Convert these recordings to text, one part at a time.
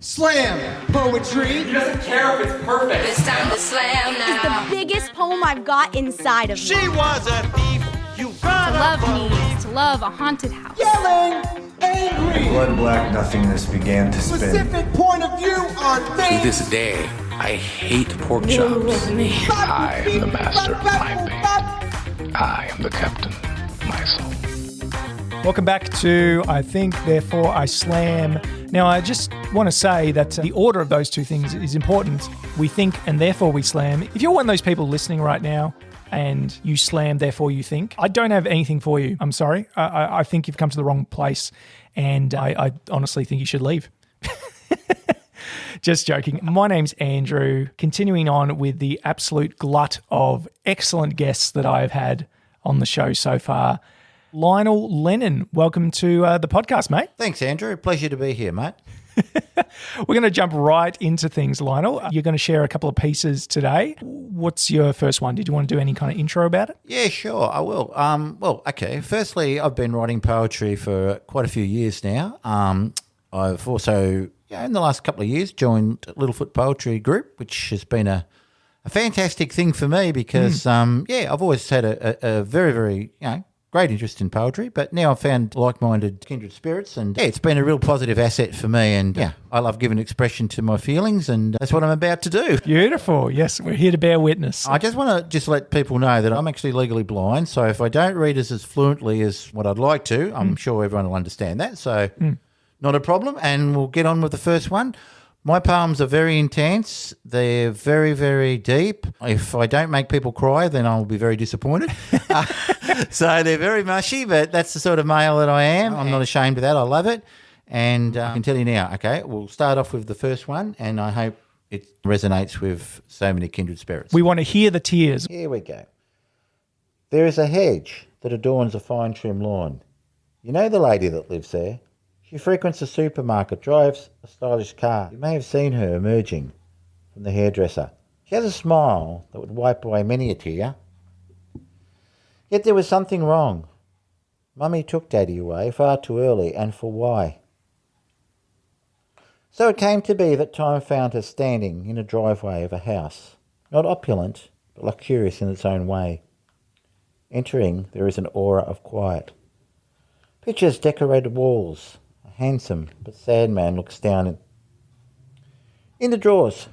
Slam poetry. He doesn't care if it's perfect. It's time to slam now. It's the biggest poem I've got inside of me. She was a thief. You To run love a means to love a haunted house. yelling, angry. Blood-black nothingness began to spin. Specific point of view on To things. this day, I hate pork chops. I am the master of my fate. I am the captain of my soul. Welcome back to I Think, Therefore I Slam. Now, I just want to say that the order of those two things is important. We think and therefore we slam. If you're one of those people listening right now and you slam, therefore you think, I don't have anything for you. I'm sorry. I think you've come to the wrong place, and I honestly think you should leave. Just joking. My name's Andrew. Continuing on with the absolute glut of excellent guests that I have had on the show so far. Lionel Lennon, welcome to the podcast, mate. Thanks, Andrew. Pleasure to be here, mate. We're going to jump right into things, Lionel. You're going to share a couple of pieces today. What's your first one? Did you want to do any kind of intro about it? Yeah, sure, I will. Okay. Firstly, I've been writing poetry for quite a few years now. I've also, in the last couple of years, joined Littlefoot Poetry Group, which has been a fantastic thing for me because, I've always had a very, very, great interest in poetry, but now I've found like-minded kindred spirits, and it's been a real positive asset for me, and I love giving expression to my feelings, and that's what I'm about to do. Beautiful. Yes, we're here to bear witness. I just want to let people know that I'm actually legally blind, so if I don't read as fluently as what I'd like to, I'm sure everyone will understand that, so not a problem, and we'll get on with the first one. My poems are very intense. They're very, very deep. If I don't make people cry, then I'll be very disappointed. So they're very mushy, but that's the sort of male that I am. I'm not ashamed of that. I love it. And I can tell you now, okay, we'll start off with the first one, and I hope it resonates with so many kindred spirits. We want to hear the tears. Here we go. There is a hedge that adorns a fine trim lawn. You know the lady that lives there? She frequents a supermarket, drives a stylish car. You may have seen her emerging from the hairdresser. She has a smile that would wipe away many a tear. Yet there was something wrong. Mummy took Daddy away far too early, and for why? So it came to be that time found her standing in a driveway of a house, not opulent, but luxurious in its own way. Entering, there is an aura of quiet. Pictures decorated walls. A handsome but sad man looks down in the drawers,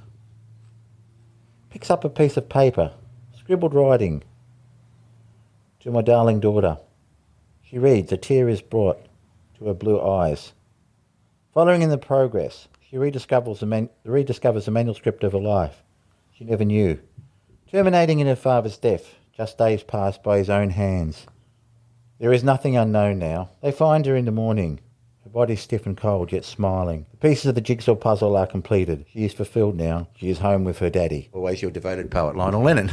picks up a piece of paper, scribbled writing. To my darling daughter. She reads, a tear is brought to her blue eyes. Following in the progress, she rediscovers the manuscript of her life she never knew, terminating in her father's death, just days passed by his own hands. There is nothing unknown now. They find her in the morning, her body stiff and cold, yet smiling. The pieces of the jigsaw puzzle are completed. She is fulfilled now. She is home with her daddy. Always your devoted poet, Lionel Lennon.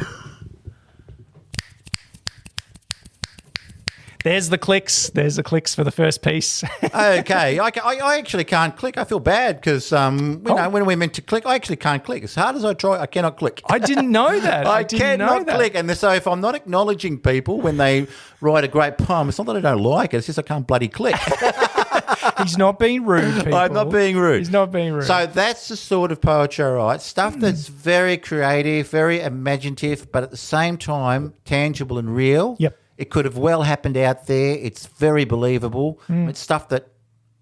There's the clicks. There's the clicks for the first piece. Okay. I actually can't click. I feel bad because, when we're meant to click, I actually can't click. As hard as I try, I cannot click. I didn't know that. I cannot click. And so if I'm not acknowledging people when they write a great poem, it's not that I don't like it. It's just I can't bloody click. He's not being rude, people. I'm not being rude. He's not being rude. So that's the sort of poetry I write. Stuff that's very creative, very imaginative, but at the same time tangible and real. Yep. It could have well happened out there. It's very believable. It's stuff that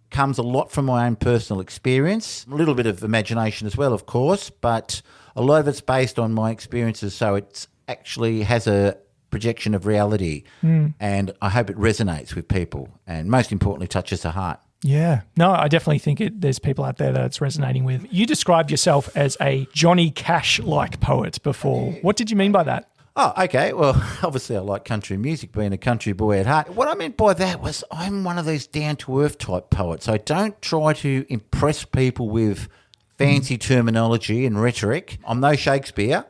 comes a lot from my own personal experience. A little bit of imagination as well, of course, but a lot of it's based on my experiences, so it actually has a projection of reality, and I hope it resonates with people and most importantly touches the heart. Yeah. No, I definitely think there's people out there that it's resonating with. You described yourself as a Johnny Cash-like poet before. What did you mean by that? Oh, okay. Well, obviously I like country music, being a country boy at heart. What I meant by that was I'm one of those down-to-earth type poets. I don't try to impress people with fancy terminology and rhetoric. I'm no Shakespeare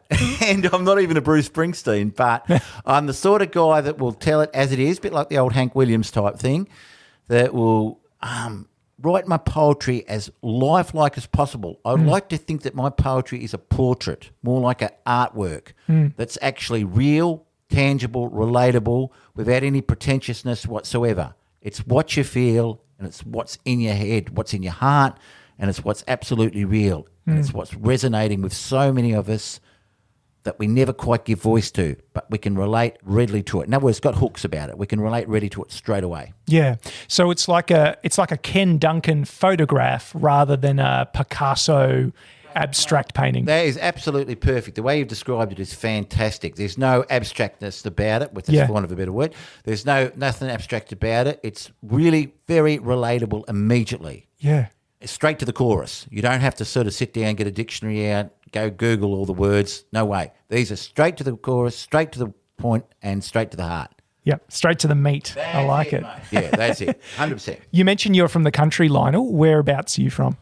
and I'm not even a Bruce Springsteen, but I'm the sort of guy that will tell it as it is, a bit like the old Hank Williams type thing, that will write my poetry as lifelike as possible. I would like to think that my poetry is a portrait, more like an artwork that's actually real, tangible, relatable, without any pretentiousness whatsoever. It's what you feel and it's what's in your head, what's in your heart, and it's what's absolutely real, and it's what's resonating with so many of us that we never quite give voice to, but we can relate readily to it. In other words, it's got hooks about it. We can relate readily to it straight away. Yeah. So it's like a Ken Duncan photograph rather than a Picasso abstract painting. That is absolutely perfect. The way you've described it is fantastic. There's no abstractness about it, with the want of a better word. There's nothing abstract about it. It's really very relatable immediately. Yeah. It's straight to the chorus. You don't have to sort of sit down, get a dictionary out, go Google all the words. No way. These are straight to the chorus, straight to the point, and straight to the heart. Yep, straight to the meat. I like it. Mate. Yeah, that's it. 100%. You mentioned you're from the country, Lionel. Whereabouts are you from?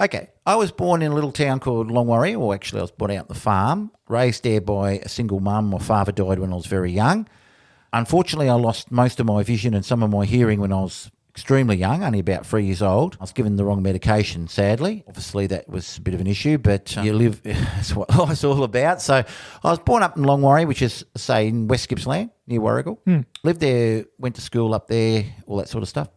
Okay. I was born in a little town called Longwarry, or actually I was born out on the farm, raised there by a single mum. My father died when I was very young. Unfortunately, I lost most of my vision and some of my hearing when I was extremely young, only about 3 years old. I was given the wrong medication, sadly. Obviously, that was a bit of an issue, but you live, that's what life's all about. So I was born up in Longwarry, which is, say, in West Gippsland, near Warrigal. Lived there, went to school up there, all that sort of stuff.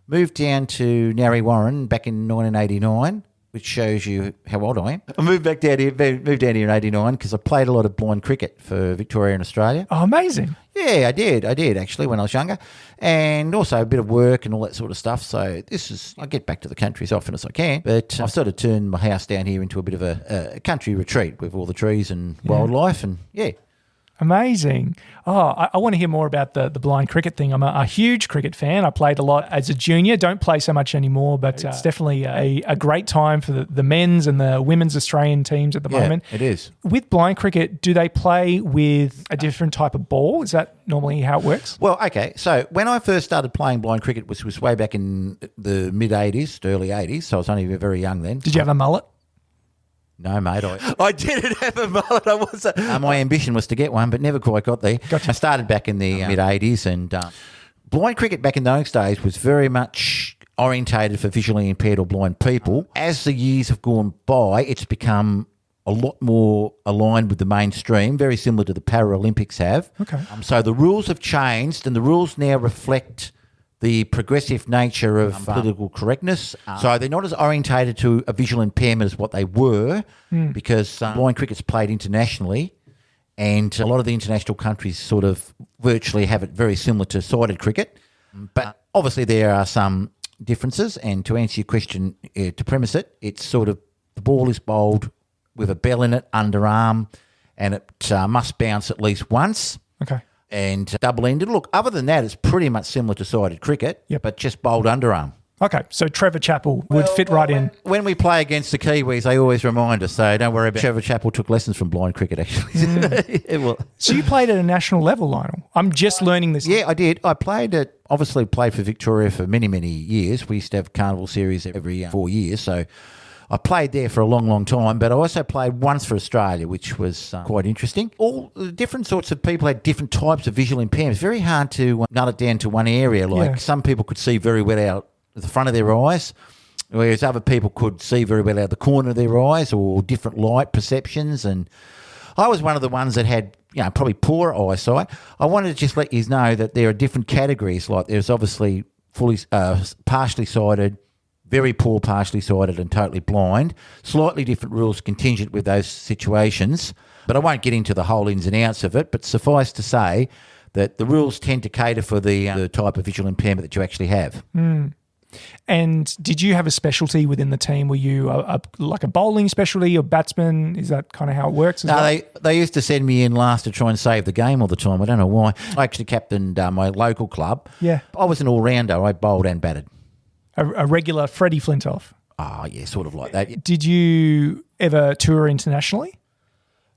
Moved down to Narre Warren back in 1989, which shows you how old I am. I moved down here in 89 because I played a lot of blind cricket for Victoria and Australia. Oh, amazing. Yeah, I did actually when I was younger, and also a bit of work and all that sort of stuff. So I get back to the country as often as I can, but I've sort of turned my house down here into a bit of a country retreat with all the trees and wildlife, and yeah. Amazing. Oh, I want to hear more about the blind cricket thing. I'm a huge cricket fan. I played a lot as a junior. Don't play so much anymore, but it's definitely a great time for the men's and the women's Australian teams at the moment. It is. With blind cricket, do they play with a different type of ball? Is that normally how it works? Well, okay. So when I first started playing blind cricket, which was way back in the mid-'80s, early 80s, so I was only very young then. Did you have a mullet? No, mate. I didn't have a mullet. I was. My ambition was to get one, but never quite got there. Gotcha. I started back in the mid-'80s, and blind cricket back in those days was very much orientated for visually impaired or blind people. As the years have gone by, it's become a lot more aligned with the mainstream, very similar to the Paralympics have. Okay. So the rules have changed, and the rules now reflect the progressive nature of political correctness. So they're not as orientated to a visual impairment as what they were, because blind cricket's played internationally, and a lot of the international countries sort of virtually have it very similar to sighted cricket. But obviously there are some differences, and to answer your question, to premise it, it's sort of the ball is bowled with a bell in it, underarm, and it must bounce at least once. Okay. And double-ended. Look, other than that, it's pretty much similar to sighted cricket, but just bowled underarm. Okay, so Trevor Chappell would fit right in. When we play against the Kiwis, they always remind us, so don't worry about it. Trevor Chappell took lessons from blind cricket, actually. So you played at a national level, Lionel? I'm just learning this. Yeah, I did. I obviously played for Victoria for many, many years. We used to have carnival series every 4 years, so I played there for a long, long time, but I also played once for Australia, which was quite interesting. All the different sorts of people had different types of visual impairments. It's very hard to nail it down to one area. Like some people could see very well out the front of their eyes, whereas other people could see very well out the corner of their eyes, or different light perceptions. And I was one of the ones that had, probably poor eyesight. I wanted to just let you know that there are different categories. Like there's obviously fully partially sighted, very poor, partially sighted, and totally blind. Slightly different rules contingent with those situations, but I won't get into the whole ins and outs of it. But suffice to say that the rules tend to cater for the type of visual impairment that you actually have. And did you have a specialty within the team? Were you like a bowling specialty or batsman? Is that kind of how it works? No, they used to send me in last to try and save the game all the time. I don't know why. I actually captained my local club. Yeah. I was an all-rounder. I bowled and batted. A regular Freddie Flintoff. Oh, yeah, sort of like that. Did you ever tour internationally?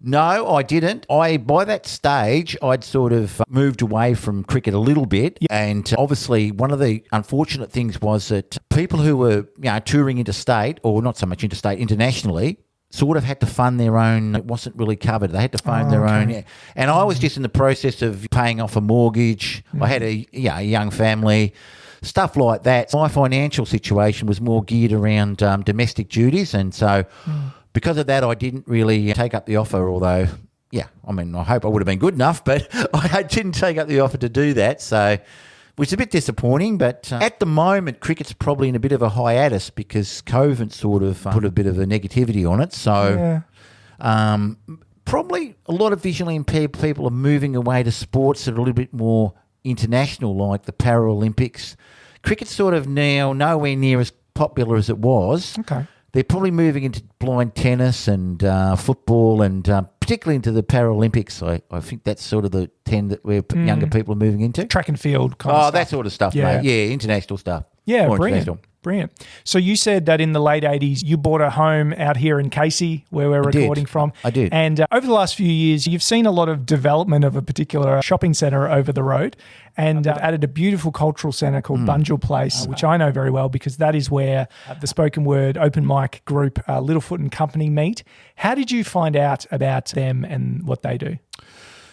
No, I didn't. By that stage, I'd sort of moved away from cricket a little bit. Yeah. And obviously, one of the unfortunate things was that people who were touring interstate, or not so much interstate, internationally, sort of had to fund their own. It wasn't really covered. They had to fund their own. Yeah. And I was just in the process of paying off a mortgage. I had a young family. Stuff like that. My financial situation was more geared around domestic duties, and so because of that, I didn't really take up the offer, although, I hope I would have been good enough, but I didn't take up the offer to do that. So which is a bit disappointing. But at the moment, cricket's probably in a bit of a hiatus because COVID sort of put a bit of a negativity on it. So probably a lot of visually impaired people are moving away to sports that are a little bit more international, like the Paralympics. Cricket's sort of now nowhere near as popular as it was. Okay. They're probably moving into blind tennis and football and particularly into the Paralympics. I think that's sort of the trend that younger people are moving into. Track and field kind of stuff. That sort of stuff, mate. Yeah, international stuff. Yeah, More brilliant. international. Brilliant. So you said that in the late 80s, you bought a home out here in Casey, where we're recording from. I did. And over the last few years, you've seen a lot of development of a particular shopping centre over the road and added a beautiful cultural centre called Bunjil Place, which I know very well because that is where the spoken word open mic group Littlefoot Company meet. How did you find out about them and what they do?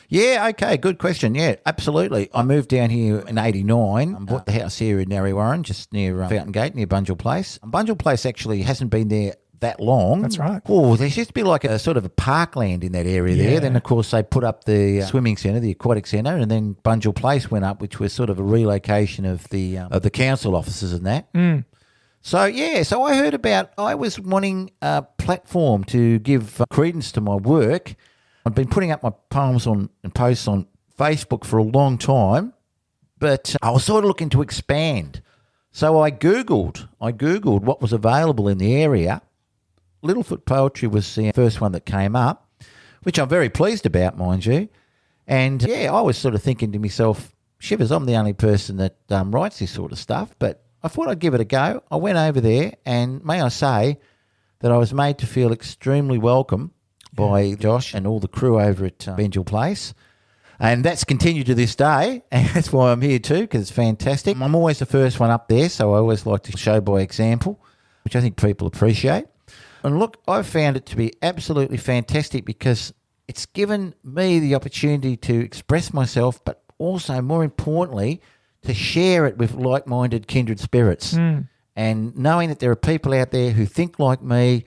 Yeah, okay, good question. Yeah, absolutely. I moved down here in 89 and bought the house here in Narry Warren, just near Fountain Gate, near Bunjil Place. And Bunjil Place actually hasn't been there that long. That's right. Oh, there used to be like a sort of a parkland in that area there. Then, of course, they put up the swimming centre, the aquatic centre, and then Bunjil Place went up, which was sort of a relocation of the council offices and that. So I heard about, I was wanting a platform to give credence to my work. I've been putting up my poems and posts on Facebook for a long time, but I was sort of looking to expand. So I Googled what was available in the area. Littlefoot Poetry was the first one that came up, which I'm very pleased about, mind you. And I was sort of thinking to myself, shivers, I'm the only person that writes this sort of stuff, but I thought I'd give it a go. I went over there, and may I say that I was made to feel extremely welcome by Josh and all the crew over at Bunjil Place. And that's continued to this day, and that's why I'm here too, because it's fantastic. I'm always the first one up there, so I always like to show by example, which I think people appreciate. And look, I've found it to be absolutely fantastic because it's given me the opportunity to express myself, but also, more importantly, to share it with like-minded kindred spirits. And knowing that there are people out there who think like me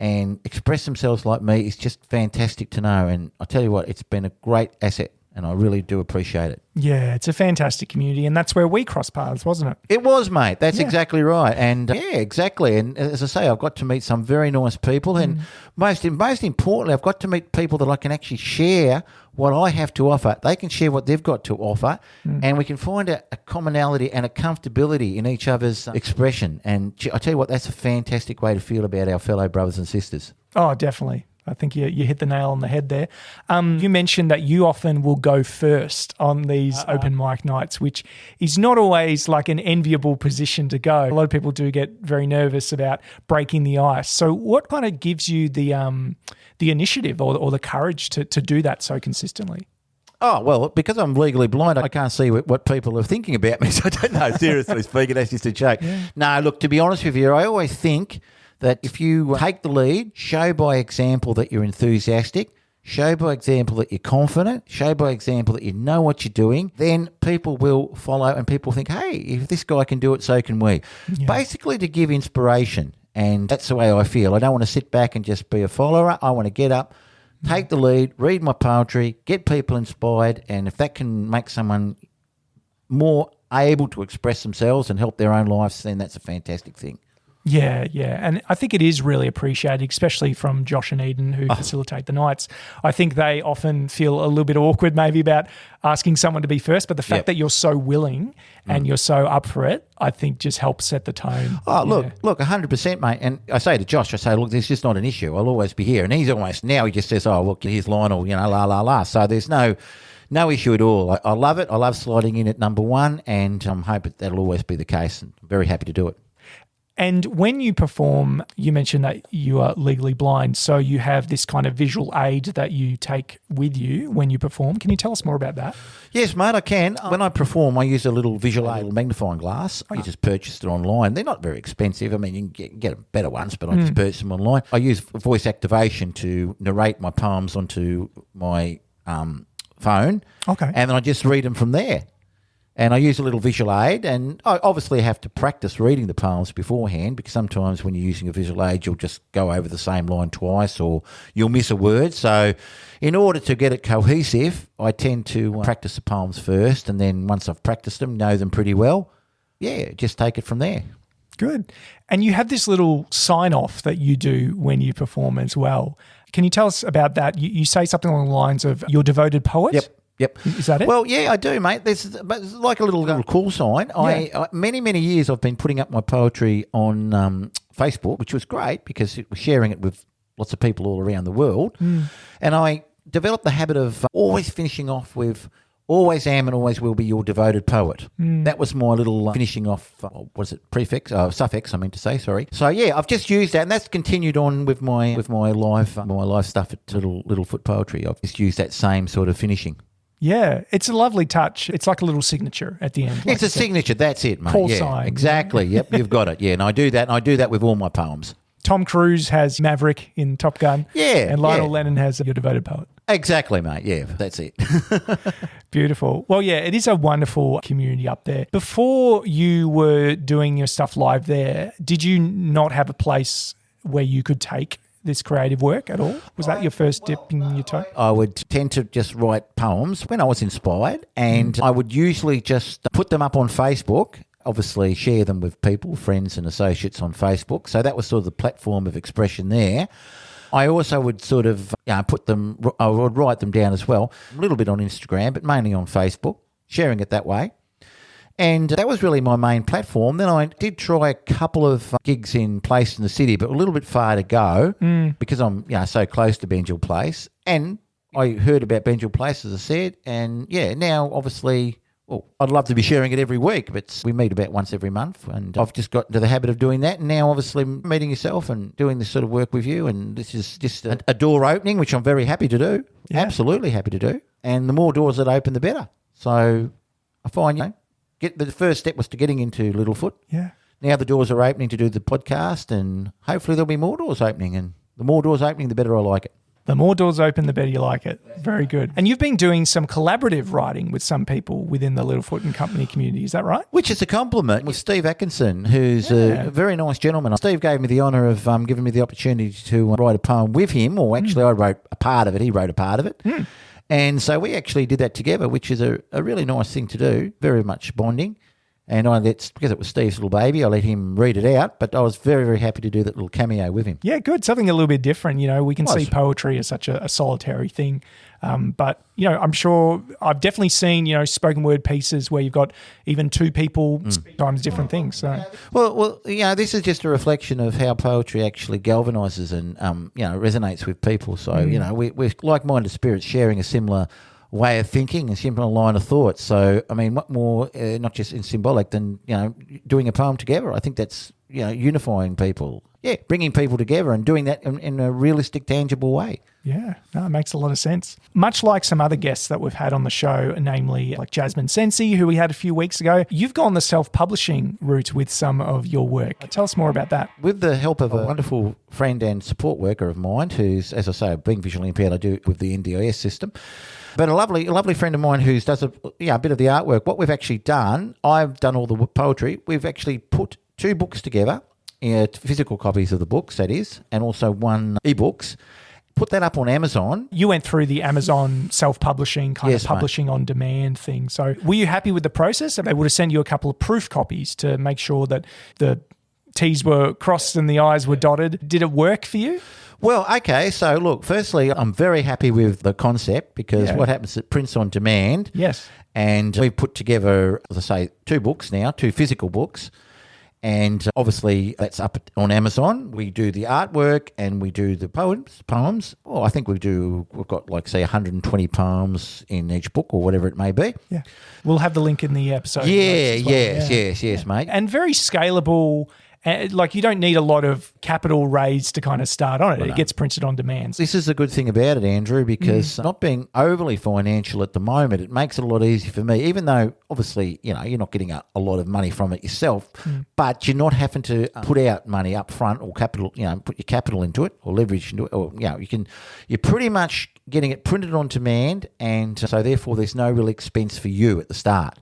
and express themselves like me is just fantastic to know. And I tell you what, it's been a great asset, and I really do appreciate it. Yeah, it's a fantastic community, and that's where we crossed paths, wasn't it? It was, mate. That's exactly right. And exactly. And as I say, I've got to meet some very nice people, and most importantly, I've got to meet people that I can actually share what I have to offer. They can share what they've got to offer, and we can find a commonality and a comfortability in each other's expression. And I tell you what, that's a fantastic way to feel about our fellow brothers and sisters. Oh, definitely. I think you hit the nail on the head there. You mentioned that you often will go first on these open mic nights, which is not always like an enviable position to go. A lot of people do get very nervous about breaking the ice. So what kind of gives you the initiative or the courage to do that so consistently? Oh, well, because I'm legally blind, I can't see what people are thinking about me, so I don't know, seriously speaking, that's just a joke. No, look, to be honest with you, I always think that if you take the lead, show by example that you're enthusiastic, show by example that you're confident, show by example that you know what you're doing, then people will follow and people think, hey, if this guy can do it, so can we. Yeah. Basically to give inspiration, and that's the way I feel. I don't want to sit back and just be a follower. I want to get up, take the lead, read my poetry, get people inspired, and if that can make someone more able to express themselves and help their own lives, then that's a fantastic thing. Yeah. And I think it is really appreciated, especially from Josh and Eden who facilitate the nights. I think they often feel a little bit awkward maybe about asking someone to be first, but the fact that you're so willing and you're so up for it, I think just helps set the tone. Oh, look, 100%, mate. And I say to Josh, look, this is just not an issue. I'll always be here. And he's almost, now he just says, oh, look, here's Lionel, la, la, la. So there's no issue at all. I love it. I love sliding in at number one, and I hope that'll always be the case. And I'm very happy to do it. And when you perform, you mentioned that you are legally blind, so you have this kind of visual aid that you take with you when you perform. Can you tell us more about that? Yes, mate, I can. When I perform, I use a little visual aid, magnifying glass. I just purchased it online. They're not very expensive. I mean, you can get better ones, but I just purchased them online. I use voice activation to narrate my poems onto my phone. Okay. And then I just read them from there. And I use a little visual aid, and I obviously have to practice reading the poems beforehand, because sometimes when you're using a visual aid, you'll just go over the same line twice or you'll miss a word. So in order to get it cohesive, I tend to practice the poems first, and then once I've practiced them, know them pretty well, just take it from there. Good. And you have this little sign-off that you do when you perform as well. Can you tell us about that? You say something along the lines of "Your devoted poet"? Yep. Is that it? Well, yeah, I do, mate. There's like a little call sign. Yeah. I many years I've been putting up my poetry on Facebook, which was great because it was sharing it with lots of people all around the world. And I developed the habit of always finishing off with "Always am and always will be your devoted poet." That was my little finishing off, suffix, I meant to say, sorry. So, yeah, I've just used that, and that's continued on with my live stuff at Littlefoot Poetry. I've just used that same sort of finishing. Yeah, it's a lovely touch. It's like a little signature at the end. It's a signature. That's it, mate. Call sign. Exactly. Yep, you've got it. Yeah, and I do that. And I do that with all my poems. Tom Cruise has Maverick in Top Gun. Yeah. And Lionel Lennon has Your Devoted Poet. Exactly, mate. Yeah, that's it. Beautiful. Well, yeah, it is a wonderful community up there. Before you were doing your stuff live there, did you not have a place where you could take this creative work at all? Was that your first dip in your toe? I would tend to just write poems when I was inspired, and I would usually just put them up on Facebook, obviously share them with people, friends and associates on Facebook. So that was sort of the platform of expression there. I also would sort of I would write them down as well, a little bit on Instagram, but mainly on Facebook, sharing it that way. And that was really my main platform. Then I did try a couple of gigs in Place in the City, but a little bit far to go because I'm so close to Benjil Place. And I heard about Benjil Place, as I said, and now obviously, I'd love to be sharing it every week, but we meet about once every month, and I've just got into the habit of doing that. And now obviously meeting yourself and doing this sort of work with you, and this is just a door opening, which I'm very happy to do, absolutely happy to do. And the more doors that open, the better. So I find, the first step was to getting into Littlefoot. Yeah. Now the doors are opening to do the podcast, and hopefully there'll be more doors opening. And the more doors opening, the better I like it. The more doors open, the better you like it. Very good. And you've been doing some collaborative writing with some people within the Littlefoot Company community. Is that right? Which is a compliment with Steve Atkinson, who's a very nice gentleman. Steve gave me the honour of giving me the opportunity to write a poem with him, or actually I wrote a part of it. He wrote a part of it. And so we actually did that together, which is a really nice thing to do, very much bonding. And because it was Steve's little baby, I let him read it out, but I was very, very happy to do that little cameo with him. Yeah, good. Something a little bit different. We can see poetry as such a solitary thing. But, I'm sure I've definitely seen, spoken word pieces where you've got even two people, sometimes different things. So. Well, this is just a reflection of how poetry actually galvanises and, resonates with people. So, we're like-minded spirits sharing a similar way of thinking, a similar line of thought. So, I mean, what more, not just in symbolic, than, doing a poem together? I think that's, unifying people. Yeah, bringing people together and doing that in a realistic, tangible way. Yeah, no, it makes a lot of sense. Much like some other guests that we've had on the show, namely like Jasmine Sensi, who we had a few weeks ago, you've gone the self-publishing route with some of your work. Tell us more about that. With the help of a wonderful friend and support worker of mine who's, as I say, being visually impaired, I do it with the NDIS system. But a lovely friend of mine who does a bit of the artwork. What we've actually done, I've done all the poetry. We've actually put 2 books together, physical copies of the books, that is, and also 1 ebooks. Put that up on Amazon. You went through the Amazon self-publishing, of publishing mate. On demand thing. So were you happy with the process? They would have sent you a couple of proof copies to make sure that the T's were crossed and the I's were dotted. Did it work for you? Well, okay. So, look, firstly, I'm very happy with the concept because what happens at prints on demand. Yes. And we've put together, as I say, 2 books now, 2 physical books. And obviously that's up on Amazon. We do the artwork and we do the poems. Well, I think we've got 120 poems in each book or whatever it may be. Yeah. We'll have the link in the episode. Yes, mate. And very scalable. You don't need a lot of capital raised to kind of start on it. It gets printed on demand. This is the good thing about it, Andrew, because not being overly financial at the moment, it makes it a lot easier for me, even though obviously, you're not getting a lot of money from it yourself, but you're not having to put out money up front or capital, put your capital into it or leverage into it, or, you're pretty much getting it printed on demand, and so therefore there's no real expense for you at the start.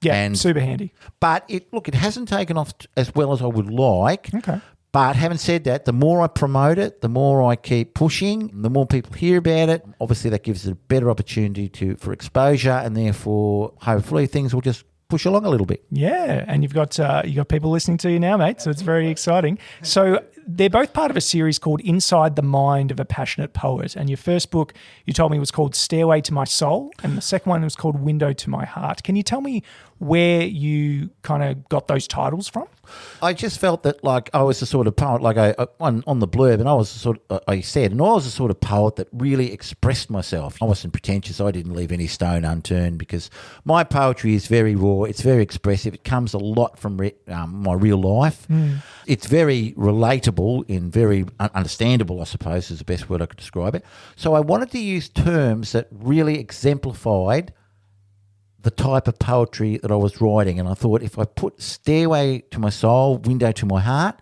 Yeah, And super handy. But it hasn't taken off as well as I would like. Okay. But having said that, the more I promote it, the more I keep pushing, the more people hear about it. Obviously, that gives it a better opportunity for exposure, and therefore, hopefully, things will just push along a little bit. Yeah, and you've got people listening to you now, mate, so it's very exciting. So they're both part of a series called Inside the Mind of a Passionate Poet, and your first book, you told me, was called Stairway to My Soul, and the second one was called Window to My Heart. Can you tell me where you kind of got those titles from? I just felt that, like, I was the sort of poet, like on the blurb, and I was the sort of, I said, and I was the sort of poet that really expressed myself. I wasn't pretentious. I didn't leave any stone unturned because my poetry is very raw. It's very expressive. It comes a lot from my real life. It's very relatable and very understandable, I suppose, is the best word I could describe it. So I wanted to use terms that really exemplified the type of poetry that I was writing. And I thought, if I put stairway to my soul, window to my heart,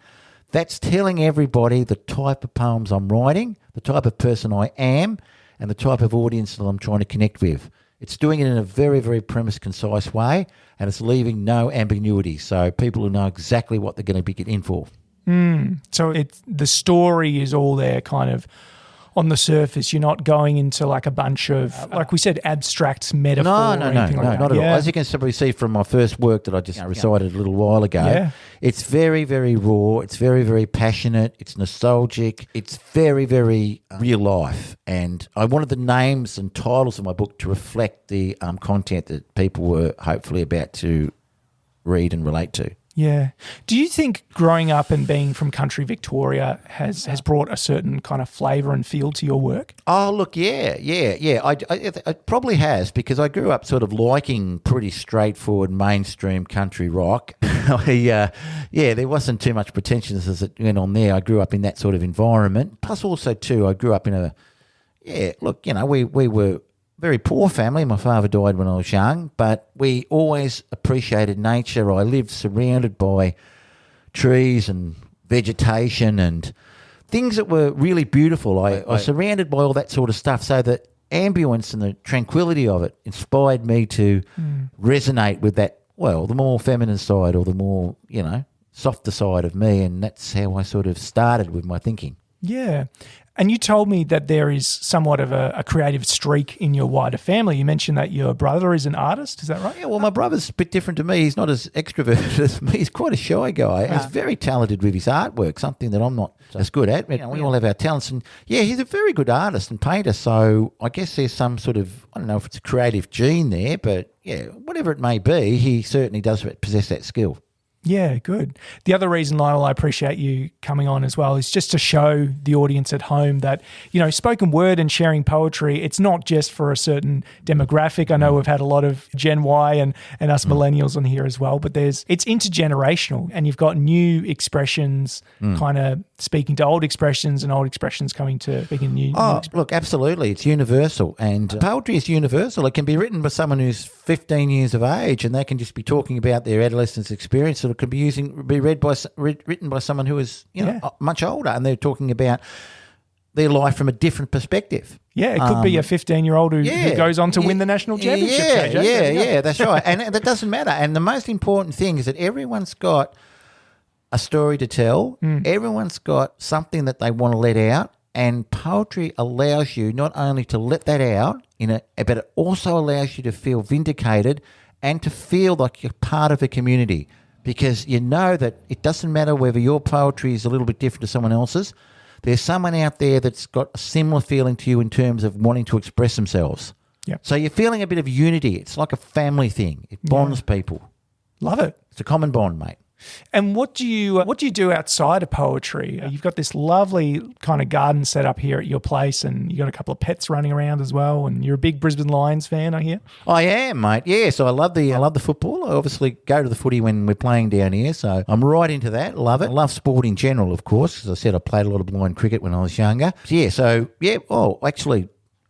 that's telling everybody the type of poems I'm writing, the type of person I am, and the type of audience that I'm trying to connect with. It's doing it in a very, very premise, concise way, and it's leaving no ambiguity, so people will know exactly what they're going to be getting in for. So the story is all there kind of on the surface. You're not going into like a bunch of, like we said, abstract metaphor. No, or anything like that. not at all. As you can probably see from my first work that I just recited a little while ago, it's very, very raw. It's very, very passionate. It's nostalgic. It's very, very real life. And I wanted the names and titles of my book to reflect the content that people were hopefully about to read and relate to. Yeah. Do you think growing up and being from country Victoria has brought a certain kind of flavour and feel to your work? Oh, look, yeah. It probably has, because I grew up sort of liking pretty straightforward mainstream country rock. There wasn't too much pretentiousness as it went on there. I grew up in that sort of environment. Plus also, too, I grew up in we were very poor family. My father died when I was young, but we always appreciated nature. I lived surrounded by trees and vegetation and things that were really beautiful. I was surrounded by all that sort of stuff, so the ambience and the tranquility of it inspired me to resonate with that, the more feminine side, or the more, softer side of me, and that's how I sort of started with my thinking. Yeah. And you told me that there is somewhat of a creative streak in your wider family. You mentioned that your brother is an artist. Is that right? Yeah, well, my brother's a bit different to me. He's not as extroverted as me. He's quite a shy guy. He's very talented with his artwork, something that I'm not as good at. We all have our talents. And, he's a very good artist and painter. So I guess there's some sort of, I don't know if it's a creative gene there, but, whatever it may be, he certainly does possess that skill. Yeah, good. The other reason, Lionel, I appreciate you coming on as well is just to show the audience at home that, spoken word and sharing poetry, it's not just for a certain demographic. I know we've had a lot of Gen Y and us millennials on here as well, but it's intergenerational, and you've got new expressions kind of speaking to old expressions, and old expressions coming to speaking new expressions. Look, absolutely. It's universal, and poetry is universal. It can be written by someone who's 15 years of age, and they can just be talking about their adolescence wexperience. It could be written by someone who is much older, and they're talking about their life from a different perspective. Yeah, it could be a 15-year-old who goes on to win the national championship. Yeah, that's right. And that doesn't matter. And the most important thing is that everyone's got a story to tell. Everyone's got something that they want to let out. And poetry allows you not only to let that out, but it also allows you to feel vindicated and to feel like you're part of a community, because you know that it doesn't matter whether your poetry is a little bit different to someone else's. There's someone out there that's got a similar feeling to you in terms of wanting to express themselves. Yep. So you're feeling a bit of unity. It's like a family thing. It bonds people. Love it. It's a common bond, mate. And what do you do outside of poetry? You've got this lovely kind of garden set up here at your place, and you got a couple of pets running around as well. And you're a big Brisbane Lions fan, I hear. I am, mate. Yeah, so I love the football. I obviously go to the footy when we're playing down here, so I'm right into that. Love it. I love sport in general, of course. As I said, I played a lot of blind cricket when I was younger.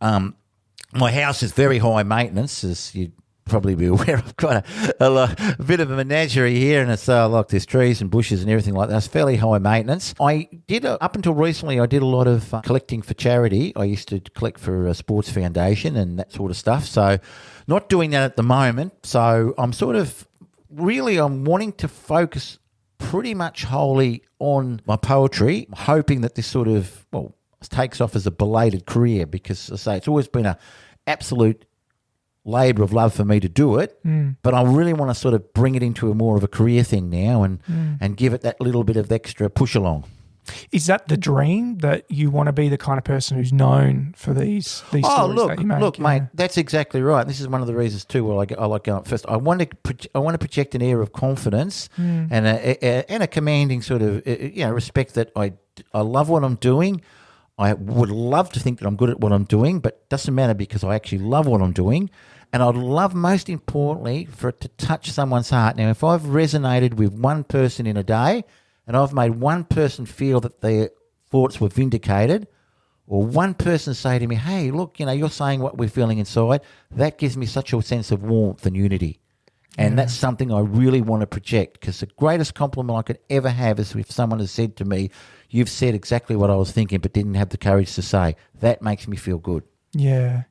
My house is very high maintenance, as you probably be aware I've got a bit of a menagerie here, and it's like there's trees and bushes and everything like that. It's fairly high maintenance. I did, up until recently, I did a lot of collecting for charity. I used to collect for a sports foundation and that sort of stuff. So not doing that at the moment. So I'm sort of, really, I'm wanting to focus pretty much wholly on my poetry, hoping that this sort of, well, takes off as a belated career, because, as I say, it's always been an absolute labour of love for me to do it, but I really want to sort of bring it into a more of a career thing now and give it that little bit of extra push along. Is that the dream, that you want to be the kind of person who's known for these stories that you make? Look, mate, that's exactly right. This is one of the reasons too why I like going up first. I want to project an air of confidence and a commanding sort of respect that I love what I'm doing. I would love to think that I'm good at what I'm doing, but it doesn't matter because I actually love what I'm doing. And I'd love, most importantly, for it to touch someone's heart. Now, if I've resonated with one person in a day and I've made one person feel that their thoughts were vindicated, or one person say to me, hey, look, you're saying what we're feeling inside, that gives me such a sense of warmth and unity. And that's something I really want to project, because the greatest compliment I could ever have is if someone has said to me, you've said exactly what I was thinking but didn't have the courage to say. That makes me feel good. Yeah.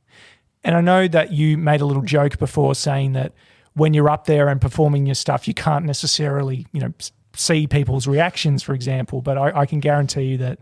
And I know that you made a little joke before saying that when you're up there and performing your stuff, you can't necessarily, see people's reactions, for example, but I can guarantee you that,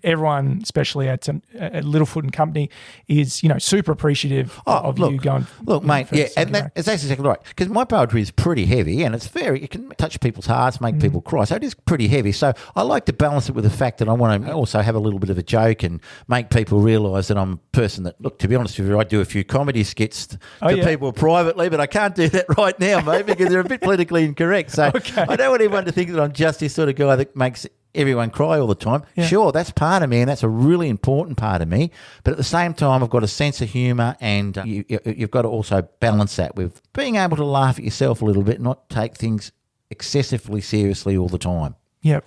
everyone, especially at Littlefoot Company, is, super appreciative of you going. Look, mate, first, and that's exactly right. Because my poetry is pretty heavy, and it can touch people's hearts, make people cry. So it is pretty heavy. So I like to balance it with the fact that I want to also have a little bit of a joke and make people realise that I'm a person that, look, to be honest with you, I do a few comedy skits to people privately, but I can't do that right now, mate, because they're a bit politically incorrect. So I don't want anyone to think that I'm just this sort of guy that makes everyone cry all the time. Yeah. Sure, that's part of me, and that's a really important part of me. But at the same time, I've got a sense of humour, and you've got to also balance that with being able to laugh at yourself a little bit, not take things excessively seriously all the time. Yep.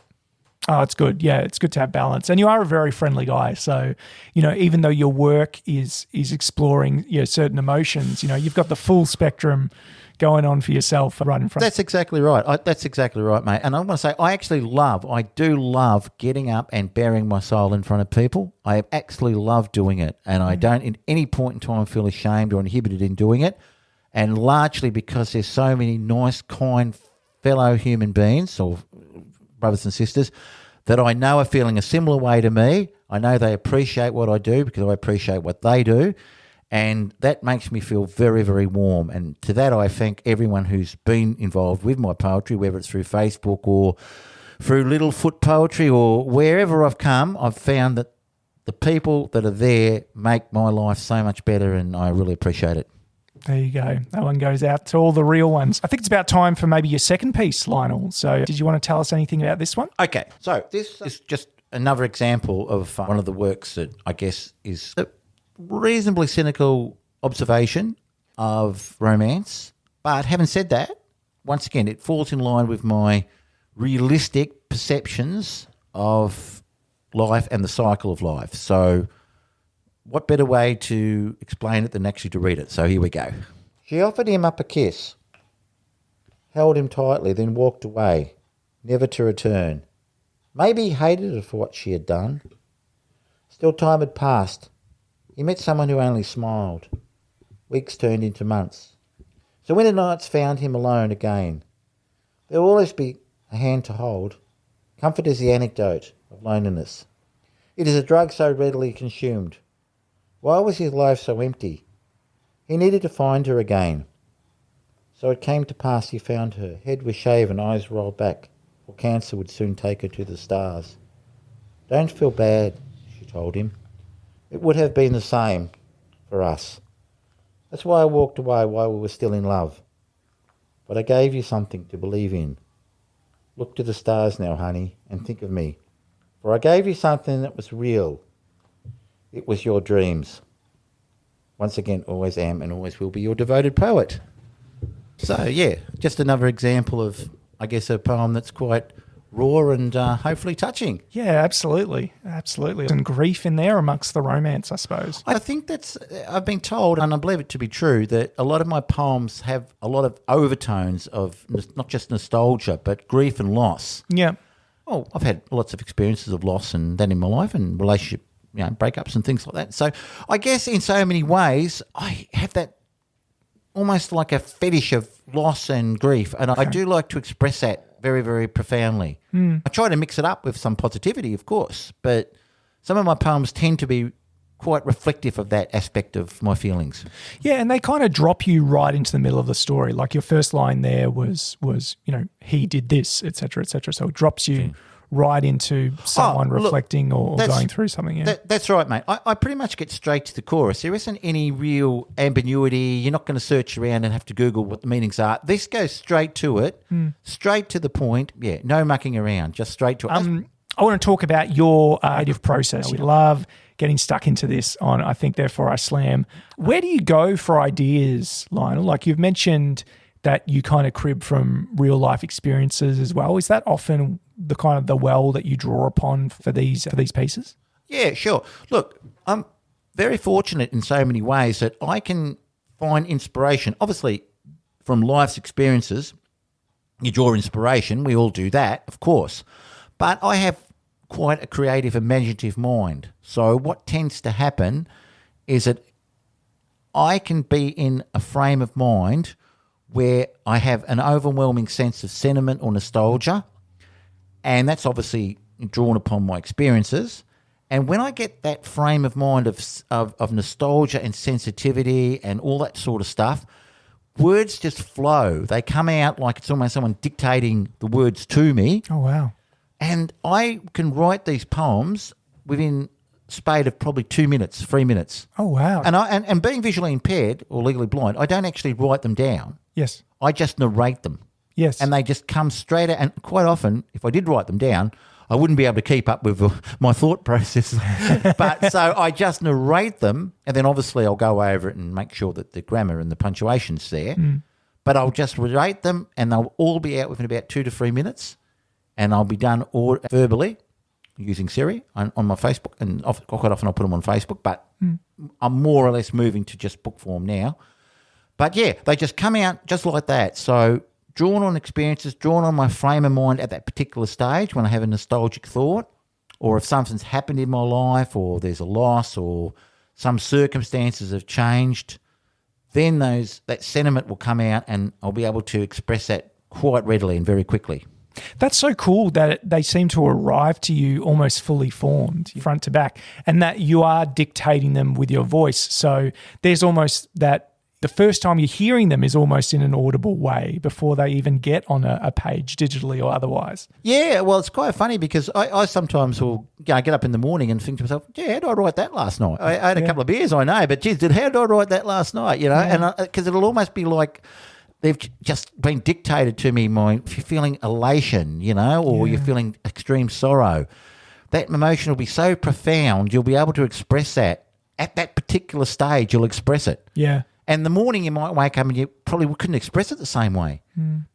Oh, it's good. Yeah, it's good to have balance. And you are a very friendly guy. So, even though your work is exploring certain emotions, you've got the full spectrum going on for yourself right in front. That's exactly right. That's exactly right, mate. And I want to say I do love getting up and bearing my soul in front of people. I actually love doing it. And I don't at any point in time feel ashamed or inhibited in doing it. And largely because there's so many nice, kind fellow human beings or brothers and sisters that I know are feeling a similar way to me. I know they appreciate what I do because I appreciate what they do. And that makes me feel very, very warm. And to that, I thank everyone who's been involved with my poetry, whether it's through Facebook or through Littlefoot Poetry or wherever I've come. I've found that the people that are there make my life so much better, and I really appreciate it. There you go. That one goes out to all the real ones. I think it's about time for maybe your second piece, Lionel. So did you want to tell us anything about this one? Okay. So this is just another example of one of the works that I guess is a reasonably cynical observation of romance. But having said that, once again, it falls in line with my realistic perceptions of life and the cycle of life. So what better way to explain it than actually to read it? So here we go. She offered him up a kiss, held him tightly, then walked away, never to return. Maybe he hated her for what she had done. Still, time had passed. He met someone who only smiled. Weeks turned into months. So when the nights found him alone again, there will always be a hand to hold. Comfort is the anecdote of loneliness. It is a drug so readily consumed. Why was his life so empty? He needed to find her again. So it came to pass he found her. Head was shaven, eyes rolled back, for cancer would soon take her to the stars. Don't feel bad, she told him. It would have been the same for us. That's why I walked away while we were still in love. But I gave you something to believe in. Look to the stars now, honey, and think of me. For I gave you something that was real. It was your dreams. Once again, always am and always will be your devoted poet. So, yeah, just another example of, I guess, a poem that's quite raw and hopefully touching. Yeah, absolutely. Absolutely. And grief in there amongst the romance, I suppose. I think I've been told, and I believe it to be true, that a lot of my poems have a lot of overtones of not just nostalgia, but grief and loss. Yeah. Oh, I've had lots of experiences of loss and that in my life and relationship, breakups and things like that. So I guess in so many ways, I have that almost like a fetish of loss and grief. And I do like to express that very, very profoundly. I try to mix it up with some positivity, of course, but some of my poems tend to be quite reflective of that aspect of my feelings. Yeah, and they kind of drop you right into the middle of the story. Like your first line there was he did this, et cetera, et cetera. So it drops you right into someone reflecting or going through something. Yeah. That's right, mate. I pretty much get straight to the chorus. There isn't any real ambiguity. You're not going to search around and have to Google what the meanings are. This goes straight to it, straight to the point. Yeah, no mucking around, just straight to it. I want to talk about your creative process. We love getting stuck into this on I Think Therefore I Slam. Where do you go for ideas, Lionel? Like you've mentioned that you kind of crib from real life experiences as well. Is that often the kind of the well that you draw upon for these pieces? Yeah, sure. Look, I'm very fortunate in so many ways that I can find inspiration. Obviously, from life's experiences, you draw inspiration. We all do that, of course. But I have quite a creative, imaginative mind. So what tends to happen is that I can be in a frame of mind where I have an overwhelming sense of sentiment or nostalgia, and that's obviously drawn upon my experiences. And when I get that frame of mind of nostalgia and sensitivity and all that sort of stuff, words just flow. They come out like it's almost someone dictating the words to me. Oh, wow. And I can write these poems within a spate of probably 2 minutes, 3 minutes. Oh, wow. And being visually impaired or legally blind, I don't actually write them down. Yes. I just narrate them. Yes. And they just come straight out. And quite often, if I did write them down, I wouldn't be able to keep up with my thought process. But so I just narrate them, and then obviously I'll go over it and make sure that the grammar and the punctuation's there. But I'll just narrate them, and they'll all be out within about 2 to 3 minutes, and I'll be done verbally using Siri on my Facebook. And quite often I'll put them on Facebook, but I'm more or less moving to just book form now. But yeah, they just come out just like that. So drawn on experiences, drawn on my frame of mind at that particular stage when I have a nostalgic thought, or if something's happened in my life, or there's a loss, or some circumstances have changed, then that sentiment will come out, and I'll be able to express that quite readily and very quickly. That's so cool that they seem to arrive to you almost fully formed, front to back, and that you are dictating them with your voice. So there's almost that the first time you're hearing them is almost in an audible way before they even get on a page digitally or otherwise. Yeah, well, it's quite funny because I sometimes will get up in the morning and think to myself, how did I write that last night? I had a couple of beers, I know, but geez, how did I write that last night? And because it'll almost be like they've just been dictated to me. If you're feeling elation, or you're feeling extreme sorrow, that emotion will be so profound, you'll be able to express that. At that particular stage, you'll express it. Yeah. And the morning you might wake up and you probably couldn't express it the same way.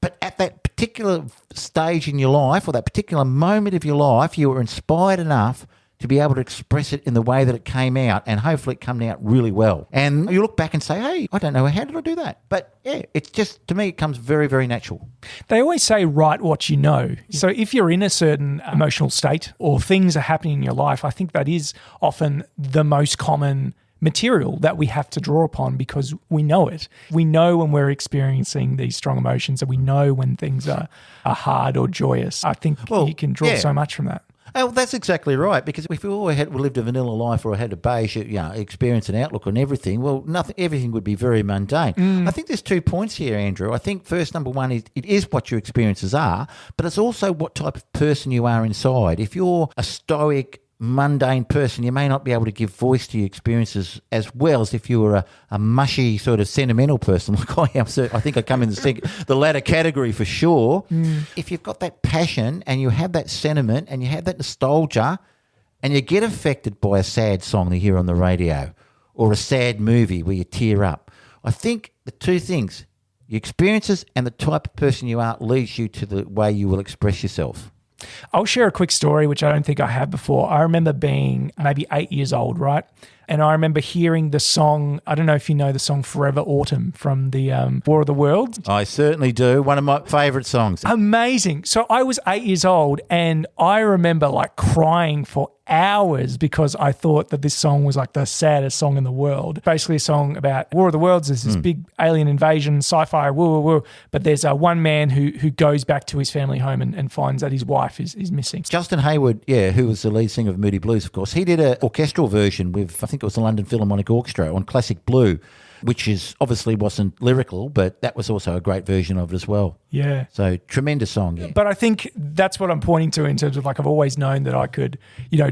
But at that particular stage in your life or that particular moment of your life, you were inspired enough to be able to express it in the way that it came out, and hopefully it came out really well. And you look back and say, hey, I don't know, how did I do that? But yeah, it's just, to me, it comes very, very natural. They always say write what you know. So if you're in a certain emotional state or things are happening in your life, I think that is often the most common material that we have to draw upon because we know it. We know when we're experiencing these strong emotions, and we know when things are hard or joyous. I think you can draw so much from that. Oh, that's exactly right. Because if we all lived a vanilla life or had a beige experience and outlook on everything, well, everything would be very mundane. I think there's 2 points here, Andrew. I think first, number one, is it is what your experiences are, but it's also what type of person you are inside. If you're a stoic, mundane person, you may not be able to give voice to your experiences as well as if you were a mushy sort of sentimental person like I am. So I think I come in the latter category for sure. If you've got that passion and you have that sentiment and you have that nostalgia and you get affected by a sad song you hear on the radio or a sad movie where you tear up, I think the two things, your experiences and the type of person you are, leads you to the way you will express yourself. I'll share a quick story, which I don't think I have before. I remember being maybe 8 years old, right? And I remember hearing the song, I don't know if you know the song Forever Autumn from the War of the Worlds. I certainly do. One of my favourite songs. Amazing. So I was 8 years old and I remember like crying for hours because I thought that this song was like the saddest song in the world. Basically a song about War of the Worlds. There's this big alien invasion, sci-fi, woo, woo, woo. But there's one man who goes back to his family home and finds that his wife is missing. Justin Hayward, who was the lead singer of Moody Blues, of course, he did an orchestral version with, I think it was the London Philharmonic Orchestra on Classic Blue, which is obviously wasn't lyrical, but that was also a great version of it as well. Yeah. So tremendous song. Yeah. But I think that's what I'm pointing to in terms of like I've always known that I could,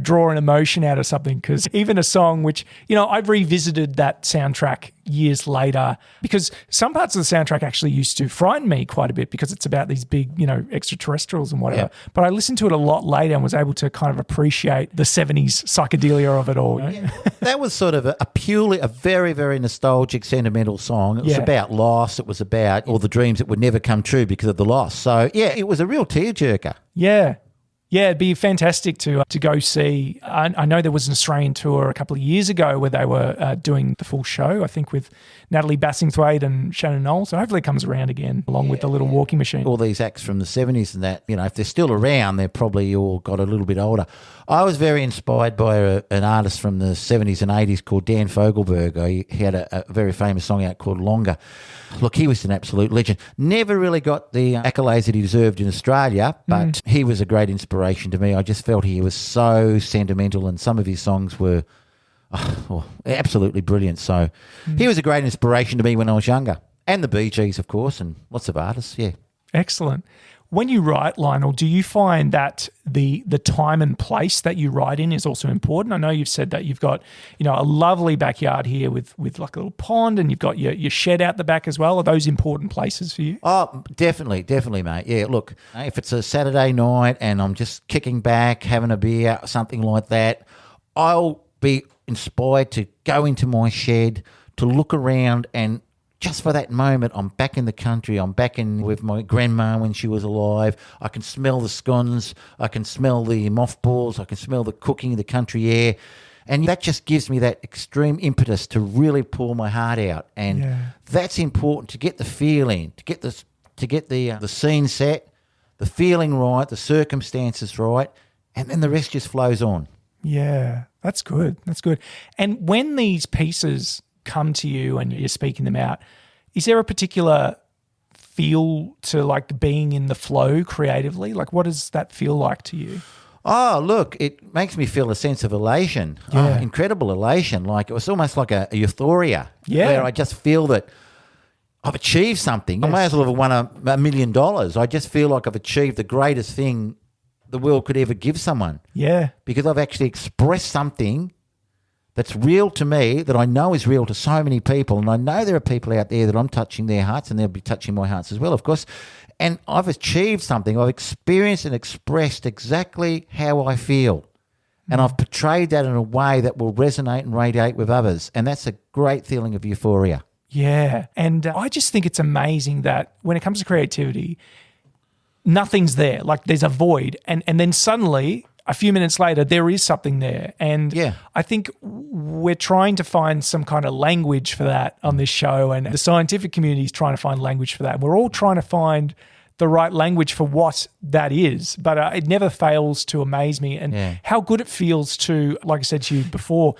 draw an emotion out of something because even a song which, I've revisited that soundtrack years later because some parts of the soundtrack actually used to frighten me quite a bit because it's about these big, extraterrestrials and whatever. Yeah. But I listened to it a lot later and was able to kind of appreciate the 70s psychedelia of it all. Yeah. That was sort of a very, very nostalgic, sentimental song. It was about loss. It was about all the dreams that would never come true because of the loss. So, it was a real tearjerker. Yeah. Yeah, it'd be fantastic to go see. I know there was an Australian tour a couple of years ago where they were doing the full show, I think with Natalie Bassingthwaite and Shannon Knoll. So hopefully it comes around again along with the little walking machine. All these acts from the 70s and that, if they're still around, they're probably all got a little bit older. I was very inspired by an artist from the 70s and 80s called Dan Fogelberg. He had a very famous song out called Longer. Look, he was an absolute legend. Never really got the accolades that he deserved in Australia, but he was a great inspiration to me. I just felt he was so sentimental and some of his songs were absolutely brilliant. So he was a great inspiration to me when I was younger. And the Bee Gees, of course, and lots of artists, yeah. Excellent. When you write, Lionel, do you find that the time and place that you write in is also important? I know you've said that you've got, a lovely backyard here with like a little pond and you've got your shed out the back as well. Are those important places for you? Oh, definitely, mate. Yeah, look, if it's a Saturday night and I'm just kicking back, having a beer, something like that, I'll be inspired to go into my shed, to look around and just for that moment, I'm back in the country. I'm back in with my grandma when she was alive. I can smell the scones. I can smell the mothballs. I can smell the cooking, the country air. And that just gives me that extreme impetus to really pour my heart out. And that's important to get the feeling, to get the scene set, the feeling right, the circumstances right, and then the rest just flows on. Yeah, that's good. That's good. And when these pieces come to you and you're speaking them out, is there a particular feel to like being in the flow creatively? Like what does that feel like to you? Oh, look, it makes me feel a sense of elation, incredible elation. Like it was almost like a euphoria where I just feel that I've achieved something. Yes. I may as well have won $1 million. I just feel like I've achieved the greatest thing the world could ever give someone. Yeah. Because I've actually expressed something that's real to me, that I know is real to so many people. And I know there are people out there that I'm touching their hearts and they'll be touching my hearts as well, of course. And I've achieved something. I've experienced and expressed exactly how I feel. And I've portrayed that in a way that will resonate and radiate with others. And that's a great feeling of euphoria. Yeah. And I just think it's amazing that when it comes to creativity, nothing's there. Like there's a void. And then suddenly, a few minutes later, there is something there. And I think we're trying to find some kind of language for that on this show. And the scientific community is trying to find language for that. We're all trying to find the right language for what that is. But it never fails to amaze me. And how good it feels to, like I said to you before,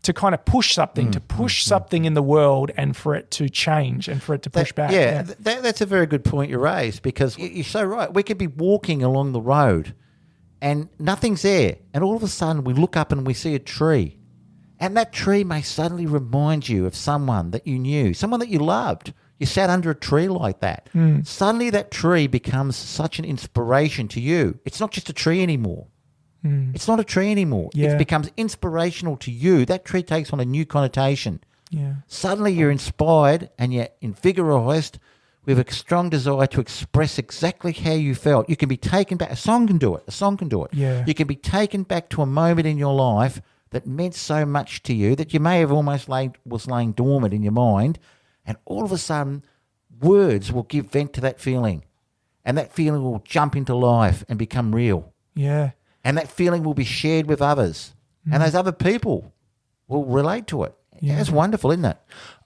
to kind of push something, something in the world and for it to change and for it to push back. That's a very good point you raised because you're so right. We could be walking along the road and nothing's there. And all of a sudden we look up and we see a tree. And that tree may suddenly remind you of someone that you knew, someone that you loved. You sat under a tree like that. Suddenly that tree becomes such an inspiration to you. It's not just a tree anymore. It's not a tree anymore. It becomes inspirational to you. That tree takes on a new connotation. Suddenly you're inspired and you're invigorised with a strong desire to express exactly how you felt. You can be taken back. A song can do it. Yeah. You can be taken back to a moment in your life that meant so much to you that you may have almost was laying dormant in your mind, and all of a sudden words will give vent to that feeling. and that feeling will jump into life and become real. Yeah. And that feeling will be shared with others. And those other people will relate to it. Yeah. That's wonderful, isn't it?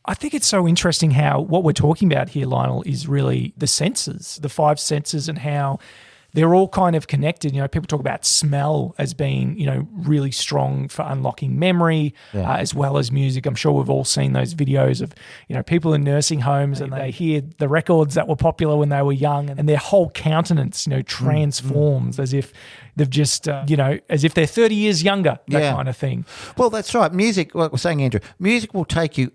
I think it's so interesting how what we're talking about here, Lionel, is really the senses, the 5 senses, and how they're all kind of connected. You know, people talk about smell as being, you know, really strong for unlocking memory, as well as music. I'm sure we've all seen those videos of, you know, people in nursing homes and they hear the records that were popular when they were young and their whole countenance, you know, transforms as if they've just, you know, as if they're 30 years younger, that kind of thing. Well, that's right. Music, like we're saying, Andrew, music will take you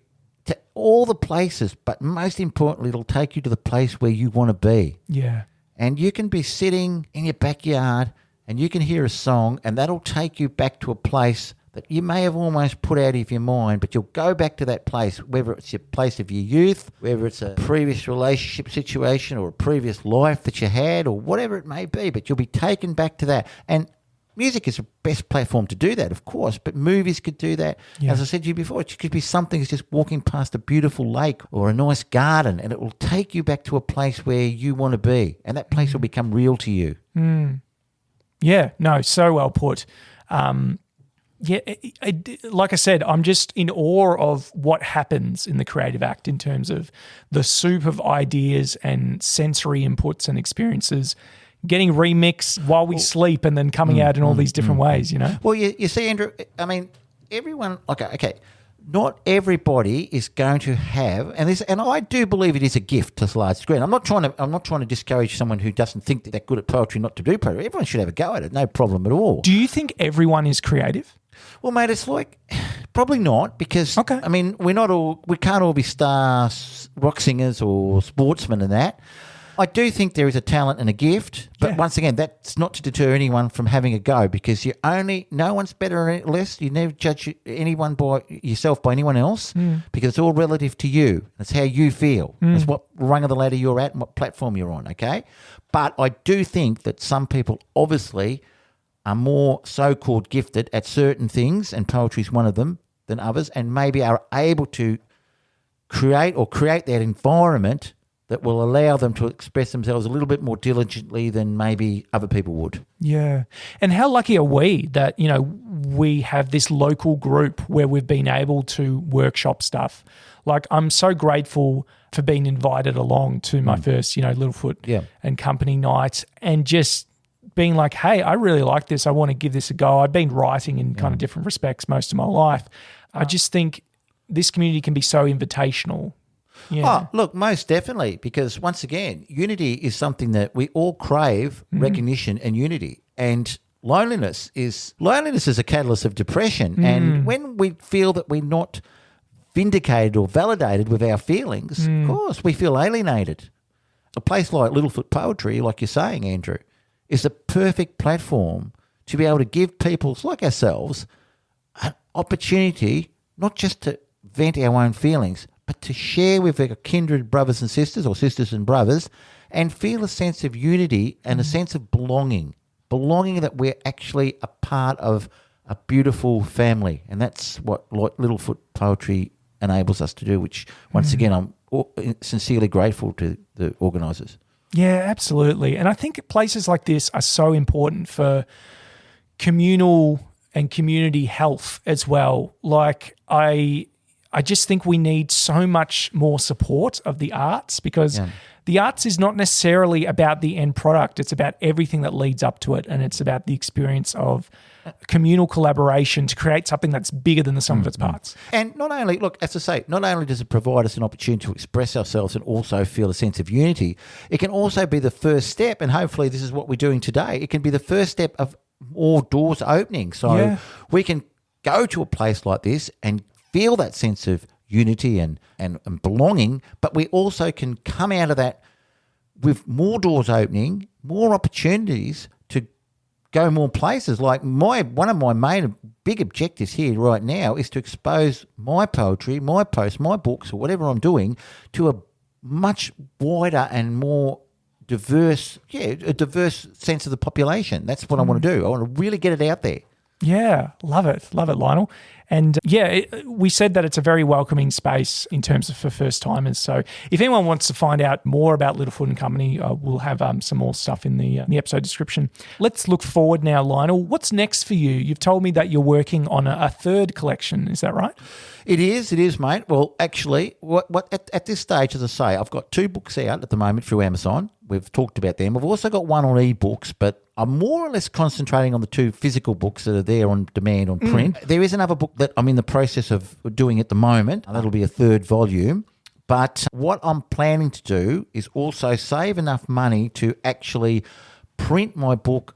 to all the places, but most importantly, it'll take you to the place where you want to be. Yeah. And you can be sitting in your backyard and you can hear a song and that'll take you back to a place that you may have almost put out of your mind, but you'll go back to that place, whether it's your place of your youth, whether it's a previous relationship situation or a previous life that you had or whatever it may be, but you'll be taken back to that. And music is the best platform to do that, of course, but movies could do that. Yeah. As I said to you before, it could be something that's just walking past a beautiful lake or a nice garden, and it will take you back to a place where you want to be, and that place will become real to you. Yeah, no, so well put. Like I said, I'm just in awe of what happens in the creative act in terms of the soup of ideas and sensory inputs and experiences getting remixed while we sleep and then coming out in all these different ways, you know? Well, you see, Andrew, I mean, everyone, okay, not everybody is going to have, and I do believe it is a gift to a large degree. And I'm not trying to discourage someone who doesn't think that they're good at poetry not to do poetry. Everyone should have a go at it, no problem at all. Do you think everyone is creative? Well, mate, it's like probably not because I mean we can't all be star rock singers or sportsmen and that. I do think there is a talent and a gift, but once again, that's not to deter anyone from having a go because no one's better or less. You never judge anyone by yourself by anyone else because it's all relative to you. It's how you feel. It's what rung of the ladder you're at and what platform you're on, okay? But I do think that some people obviously are more so-called gifted at certain things, and poetry is one of them, than others, and maybe are able to create that environment that will allow them to express themselves a little bit more diligently than maybe other people would. Yeah. And how lucky are we that, you know, we have this local group where we've been able to workshop stuff. Like, I'm so grateful for being invited along to my first, you know, Littlefoot and Company night and just being like, hey, I really like this. I want to give this a go. I've been writing in kind of different respects most of my life. I just think this community can be so invitational. Yeah. Oh, look, most definitely, because once again, unity is something that we all crave, recognition and unity. And loneliness is a catalyst of depression. And when we feel that we're not vindicated or validated with our feelings, of course, we feel alienated. A place like Littlefoot Poetry, like you're saying, Andrew, is the perfect platform to be able to give people like ourselves an opportunity not just to vent our own feelings, but to share with our kindred brothers and sisters or sisters and brothers and feel a sense of unity and a sense of belonging that we're actually a part of a beautiful family. And that's what Littlefoot Poetry enables us to do, which, once again, I'm sincerely grateful to the organisers. Yeah, absolutely. And I think places like this are so important for communal and community health as well. Like, I just think we need so much more support of the arts because the arts is not necessarily about the end product. It's about everything that leads up to it, and it's about the experience of communal collaboration to create something that's bigger than the sum of its parts. And not only does it provide us an opportunity to express ourselves and also feel a sense of unity, it can also be the first step, and hopefully this is what we're doing today, it can be the first step of more doors opening. So we can go to a place like this and feel that sense of unity and belonging, but we also can come out of that with more doors opening, more opportunities to go more places. Like one of my main big objectives here right now is to expose my poetry, my posts, my books, or whatever I'm doing to a much wider and more diverse sense of the population. That's what I want to do. I want to really get it out there. Yeah, love it, Lionel. And we said that it's a very welcoming space in terms of for first timers. So if anyone wants to find out more about Littlefoot Company, we'll have some more stuff in the episode description. Let's look forward now, Lionel. What's next for you? You've told me that you're working on a third collection. Is that right? It is, mate. Well, actually, at this stage, as I say, I've got 2 books out at the moment through Amazon. We've talked about them. I've also got one on ebooks, but I'm more or less concentrating on the 2 physical books that are there on demand on print. There is another book that I'm in the process of doing at the moment. That'll be a 3rd volume. But what I'm planning to do is also save enough money to actually print my book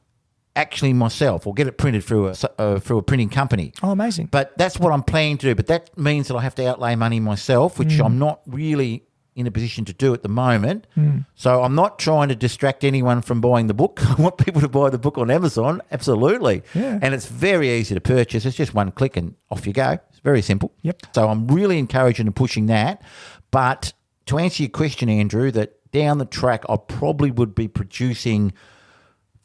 actually myself, or get it printed through a printing company. Oh, amazing. But that's what I'm planning to do. But that means that I have to outlay money myself, which I'm not really in a position to do at the moment. So I'm not trying to distract anyone from buying the book. I want people to buy the book on Amazon, absolutely. Yeah. And it's very easy to purchase. It's just one click and off you go. It's very simple. Yep. So I'm really encouraging and pushing that. But to answer your question, Andrew, that down the track I probably would be producing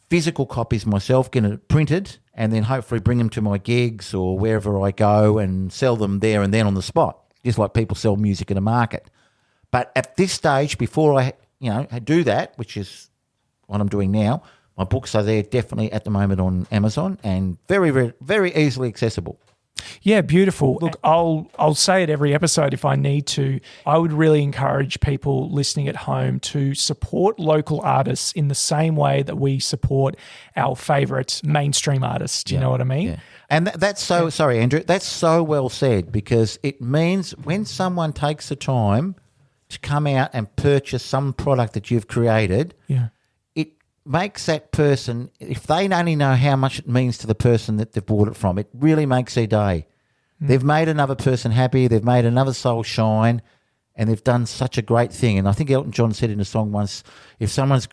physical copies myself, getting it printed, and then hopefully bring them to my gigs or wherever I go and sell them there and then on the spot, just like people sell music in a market. But at this stage, before I do that, which is what I'm doing now, my books are there definitely at the moment on Amazon and very, very, very easily accessible. Yeah, beautiful. Look, I'll say it every episode if I need to. I would really encourage people listening at home to support local artists in the same way that we support our favourite mainstream artists. Do you know what I mean? Yeah. And that's so, sorry, Andrew, that's so well said, because it means when someone takes the time to come out and purchase some product that you've created, it makes that person, if they only know how much it means to the person that they've bought it from, it really makes their day. They've made another person happy, they've made another soul shine, and they've done such a great thing. And I think Elton John said in a song once, if someone's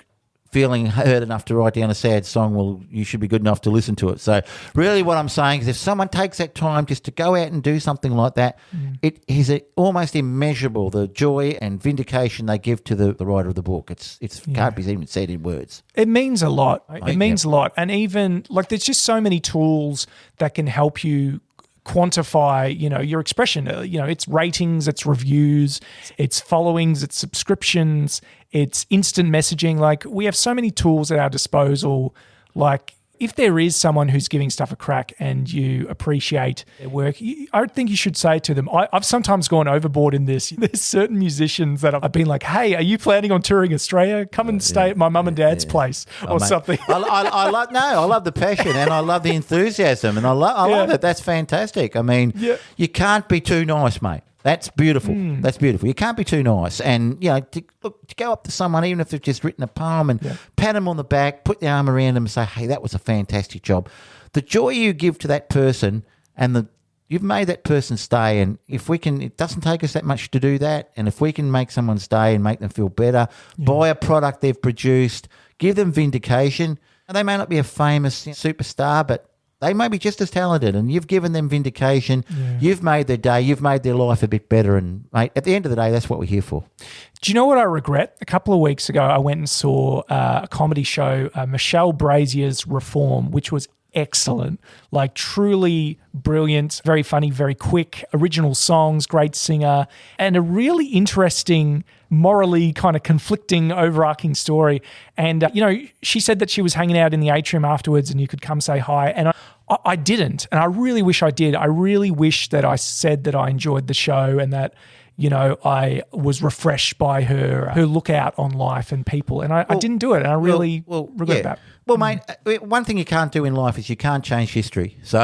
feeling hurt enough to write down a sad song, well, you should be good enough to listen to it. So really what I'm saying is if someone takes that time just to go out and do something like that, it is almost immeasurable, the joy and vindication they give to the writer of the book. It can't be even said in words. It means a lot. It means a lot. And even, like, there's just so many tools that can help you quantify, your expression. It's ratings, it's reviews, it's followings, it's subscriptions, it's instant messaging. Like, we have so many tools at our disposal. Like, if there is someone who's giving stuff a crack and you appreciate their work, I think you should say to them, I've sometimes gone overboard in this. There's certain musicians that I've been like, hey, are you planning on touring Australia? Come and stay at my mum and dad's place or something. I love the passion and I love the enthusiasm and I love it. That's fantastic. I mean, you can't be too nice, mate. That's beautiful. That's beautiful. You can't be too nice. And, to go up to someone, even if they've just written a poem, and pat them on the back, put the arm around them and say, hey, that was a fantastic job. The joy you give to that person and you've made that person stay. And if we can, it doesn't take us that much to do that. And if we can make someone stay and make them feel better, buy a product they've produced, give them vindication. And they may not be a famous superstar, but they may be just as talented, and you've given them vindication. You've made their day. You've made their life a bit better. And, mate, at the end of the day, that's what we're here for. Do you know what I regret? A couple of weeks ago, I went and saw a comedy show, Michelle Brazier's Reform, which was excellent, like truly brilliant, very funny, very quick, original songs, great singer, and a really interesting, morally kind of conflicting, overarching story. And, she said that she was hanging out in the atrium afterwards and you could come say hi. And I didn't. And I really wish I did. I really wish that I said that I enjoyed the show and that, I was refreshed by her lookout on life and people. And I didn't do it. And I really regret that. Well, mate, one thing you can't do in life is you can't change history. So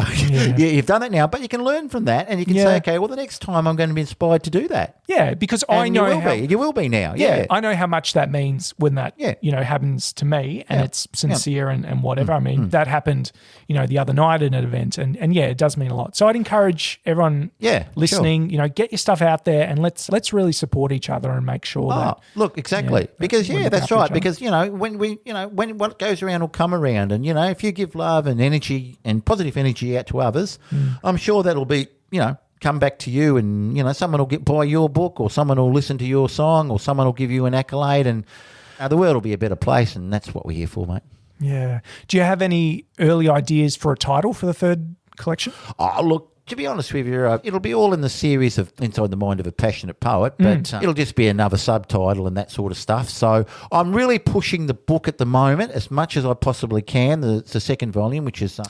you've done that now, but you can learn from that and you can say, okay, well, the next time I'm going to be inspired to do that. Yeah, because and I know you will be now. Yeah, I know how much that means when that, happens to me and it's sincere and whatever. I mean, that happened, the other night at an event and it does mean a lot. So I'd encourage everyone listening, get your stuff out there and let's really support each other and make sure that. Look, exactly. Because that's right. Because, when what goes around will come around and, if you give love and energy and positive energy out to others, I'm sure that'll be, come back to you and, someone will buy your book or someone will listen to your song or someone will give you an accolade and the world will be a better place and that's what we're here for, mate. Yeah. Do you have any early ideas for a title for the third collection? Oh, look, to be honest with you, it'll be all in the series of Inside the Mind of a Passionate Poet, but it'll just be another subtitle and that sort of stuff. So I'm really pushing the book at the moment as much as I possibly can. The second volume, which is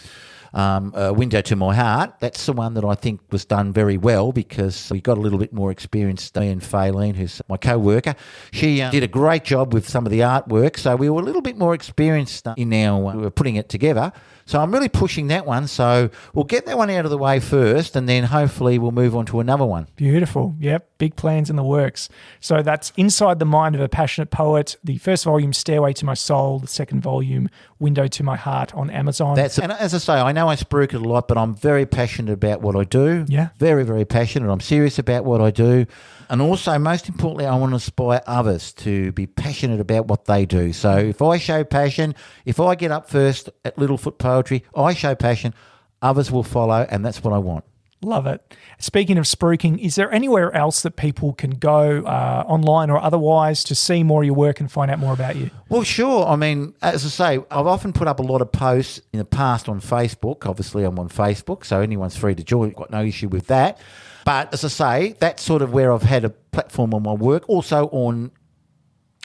A Window to My Heart. That's the one that I think was done very well because we got a little bit more experience. Me and Faylene, who's my co-worker, she did a great job with some of the artwork, so we were a little bit more experienced in our we were putting it together. So I'm really pushing that one. So we'll get that one out of the way first, and then hopefully we'll move on to another one. Beautiful. Yep. Big plans in the works. So that's Inside the Mind of a Passionate Poet. The first volume, Stairway to My Soul. The second volume, Window to My Heart on Amazon. And as I say, I know I spruik it a lot, but I'm very passionate about what I do. Yeah. Very, very passionate. I'm serious about what I do. And also, most importantly, I want to inspire others to be passionate about what they do. So if I show passion, if I get up first at Littlefoot Poetry, I show passion, others will follow, and that's what I want. Love it. Speaking of spruiking, is there anywhere else that people can go online or otherwise to see more of your work and find out more about you? Well, sure. I mean, as I say, I've often put up a lot of posts in the past on Facebook. Obviously, I'm on Facebook, so anyone's free to join. Got no issue with that. But as I say, that's sort of where I've had a platform on my work. Also on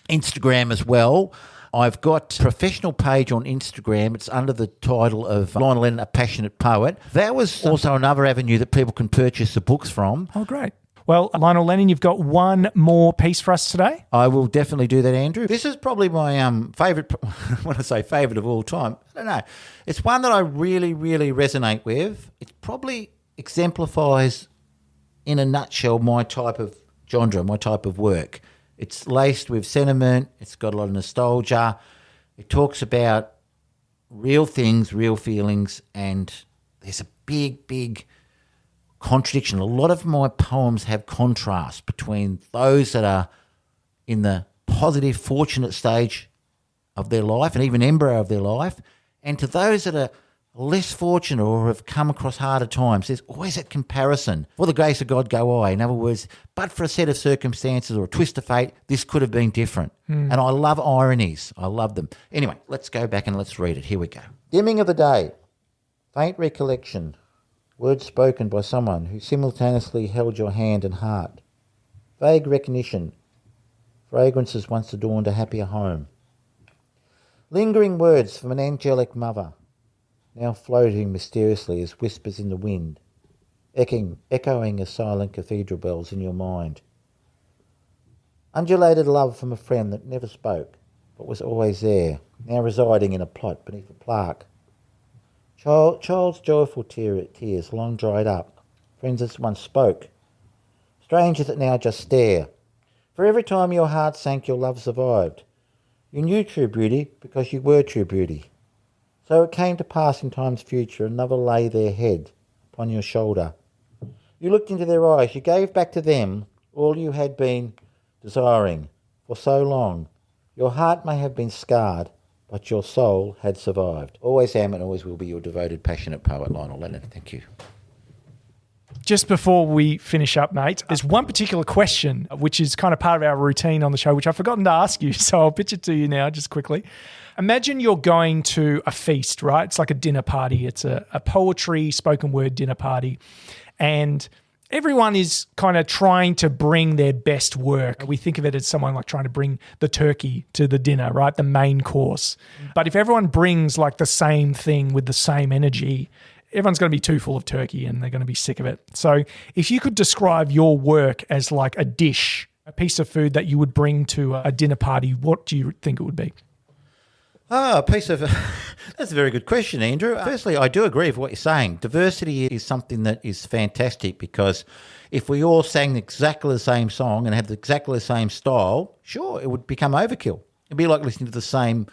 Instagram as well. I've got a professional page on Instagram. It's under the title of Lionel Lennon, A Passionate Poet. That was also another avenue that people can purchase the books from. Oh, great. Well, Lionel Lennon, you've got one more piece for us today. I will definitely do that, Andrew. This is probably my favourite, when I say favourite of all time, I don't know. It's one that I really, really resonate with. It probably exemplifies, in a nutshell, my type of genre, my type of work. It's laced with sentiment. It's got a lot of nostalgia. It talks about real things, real feelings, and there's a big, big contradiction. A lot of my poems have contrast between those that are in the positive, fortunate stage of their life and even embryo of their life, and to those that are less fortunate or have come across harder times. There's always that comparison. For the grace of God go I. In other words, but for a set of circumstances or a twist of fate, this could have been different. And I love ironies. I love them. Anyway, let's go back and let's read it. Here we go. Dimming of the day. Faint recollection. Words spoken by someone who simultaneously held your hand and heart. Vague recognition. Fragrances once adorned a happier home. Lingering words from an angelic mother, now floating mysteriously as whispers in the wind, echoing as silent cathedral bells in your mind. Undulated love from a friend that never spoke, but was always there, now residing in a plot beneath a plaque. Child's joyful tears long dried up, friends that once spoke, strangers that now just stare. For every time your heart sank, your love survived. You knew true beauty because you were true beauty. So it came to pass in time's future, another lay their head upon your shoulder. You looked into their eyes, you gave back to them all you had been desiring for so long. Your heart may have been scarred, but your soul had survived. Always am and always will be your devoted, passionate poet, Lionel Lennon. Thank you. Just before we finish up, mate, there's one particular question which is kind of part of our routine on the show, which I've forgotten to ask you, so I'll pitch it to you now just quickly. Imagine you're going to a feast, right? It's like a dinner party. It's a poetry, spoken word dinner party. And everyone is kind of trying to bring their best work. We think of it as someone like trying to bring the turkey to the dinner, right? The main course. But if everyone brings like the same thing with the same energy, everyone's going to be too full of turkey and they're going to be sick of it. So if you could describe your work as like a dish, a piece of food that you would bring to a dinner party, what do you think it would be? A piece of... That's a very good question, Andrew. Firstly, I do agree with what you're saying. Diversity is something that is fantastic because if we all sang exactly the same song and had exactly the same style, sure, it would become overkill. It'd be like listening to the same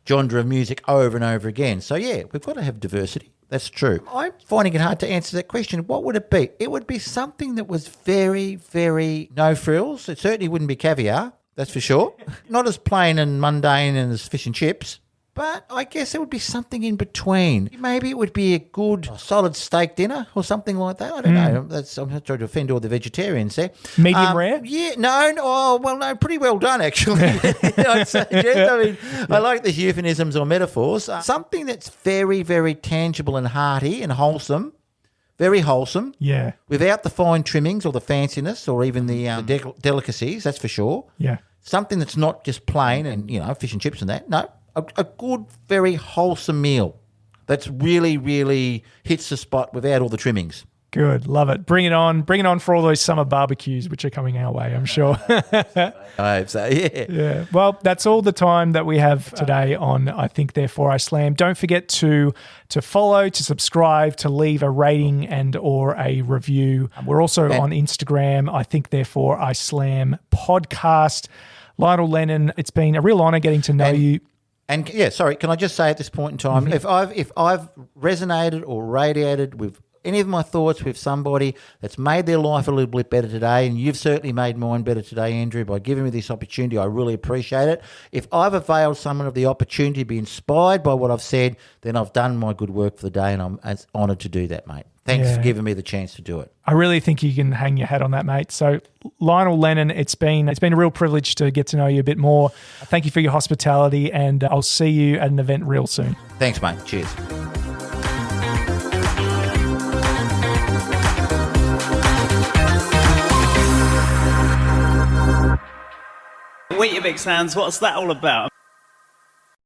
genre of music over and over again. So, yeah, we've got to have diversity. That's true. I'm finding it hard to answer that question. What would it be? It would be something that was very, very no frills. It certainly wouldn't be caviar, that's for sure. Not as plain and mundane and as fish and chips, but I guess it would be something in between. Maybe it would be a good solid steak dinner or something like that. I don't know. I'm not trying to offend all the vegetarians there. Medium rare? Yeah, no, pretty well done actually. I'd say, Jeff. I mean, I like the euphemisms or metaphors. Something that's very, very tangible and hearty and wholesome, very wholesome. Yeah. Without the fine trimmings or the fanciness or even the delicacies, that's for sure. Yeah. Something that's not just plain and, fish and chips and that. No, a good, very wholesome meal that's really, really hits the spot without all the trimmings. Good. Love it. Bring it on. Bring it on for all those summer barbecues, which are coming our way, I'm sure. I hope so, yeah. Yeah. Well, that's all the time that we have today on I Think Therefore I Slam. Don't forget to follow, to subscribe, to leave a rating and or a review. We're also on Instagram, I Think Therefore I Slam podcast. Lionel Lennon, it's been a real honour getting to know you. And sorry, can I just say at this point in time, if I've resonated or radiated with any of my thoughts with somebody that's made their life a little bit better today, and you've certainly made mine better today, Andrew, by giving me this opportunity, I really appreciate it. If I've availed someone of the opportunity to be inspired by what I've said, then I've done my good work for the day, and I'm honoured to do that, mate. Thanks for giving me the chance to do it. I really think you can hang your hat on that, mate. So, Lionel Lennon, it's been a real privilege to get to know you a bit more. Thank you for your hospitality, and I'll see you at an event real soon. Thanks, mate. Cheers. Weetabix hands, what's that all about?